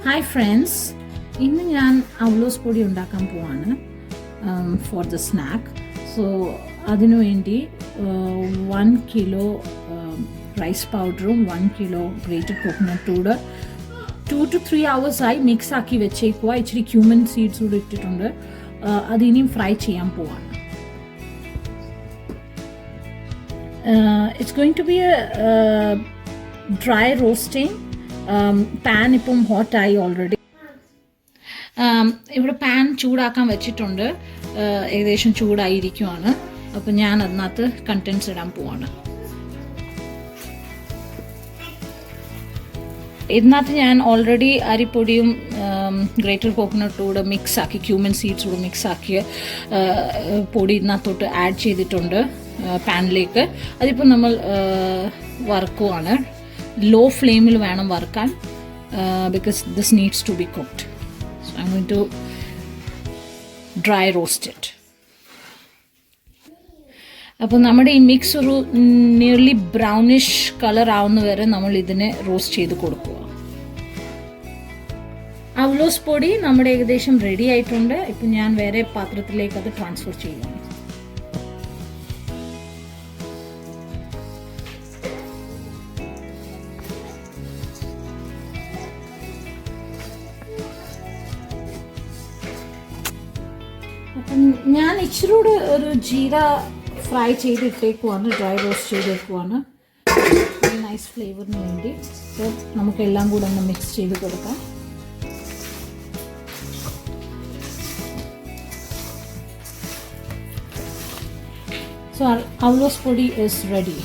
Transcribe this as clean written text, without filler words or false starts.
Hi friends, ഇന്ന് ഞാൻ അവലോസ് പൊടി ഉണ്ടാക്കാൻ പോവാണ് ഫോർ ദ സ്നാക്ക്. സോ അതിനുവേണ്ടി 1 കിലോ റൈസ് പൗഡറും 1 കിലോ ഗ്രേറ്റഡ് കോക്കനട്ട് കൂടെ 2 to 3 hours ആയി മിക്സ് ആക്കി വെച്ചേക്കുക. ഇച്ചിരി ക്യൂമൻ സീഡ്സ് കൂടെ ഇട്ടിട്ടുണ്ട്. അതിനിയും ഫ്രൈ ചെയ്യാൻ പോവാണ്. It's going to be a dry roasting. Pan ഇപ്പം ഹോട്ടായി ഓൾറെഡി. ഇവിടെ പാൻ ചൂടാക്കാൻ വെച്ചിട്ടുണ്ട്, ഏകദേശം ചൂടായിരിക്കുവാണ്. അപ്പം ഞാൻ അതിനകത്ത് കണ്ടൻസ് ഇടാൻ പോവാണ്. ഇതിനകത്ത് ഞാൻ ഓൾറെഡി അരിപ്പൊടിയും ഗ്രേറ്റഡ് കോക്കനട്ടും കൂടെ മിക്സ് ആക്കി, ക്യൂമൻ സീഡ്സ് കൂടെ മിക്സ് ആക്കിയ പൊടി ഇതിനകത്തോട്ട് ആഡ് ചെയ്തിട്ടുണ്ട് പാനിലേക്ക്. അതിപ്പോൾ നമ്മൾ വറുക്കുവാണ്. ലോ ഫ്ലെയിമിൽ വേണം വറുക്കാൻ, because this needs to be cooked. So I am going to dry roast it. അപ്പോൾ നമ്മുടെ ഈ മിക്സ് ഒരു നിയർലി ബ്രൗണിഷ് കളർ ആവുന്ന വരെ നമ്മൾ ഇതിനെ റോസ്റ്റ് ചെയ്ത് കൊടുക്കുക. അവലോസ് പൊടി നമ്മുടെ ഏകദേശം റെഡി ആയിട്ടുണ്ട്. ഇപ്പം ഞാൻ വേറെ പാത്രത്തിലേക്ക് അത് ട്രാൻസ്ഫർ ചെയ്യുകയാണ്. അപ്പം ഞാൻ ഇച്ചിരി കൂടെ ഒരു ജീര ഫ്രൈ ചെയ്തിട്ടേക്കുവാണ്, ഡ്രൈ റോസ്റ്റ് ചെയ്തേക്കുവാണ്, നൈസ് ഫ്ലേവറിന് വേണ്ടി. അപ്പോൾ നമുക്കെല്ലാം കൂടെ ഒന്ന് മിക്സ് ചെയ്ത് കൊടുക്കാം. So our avlos podi is ready.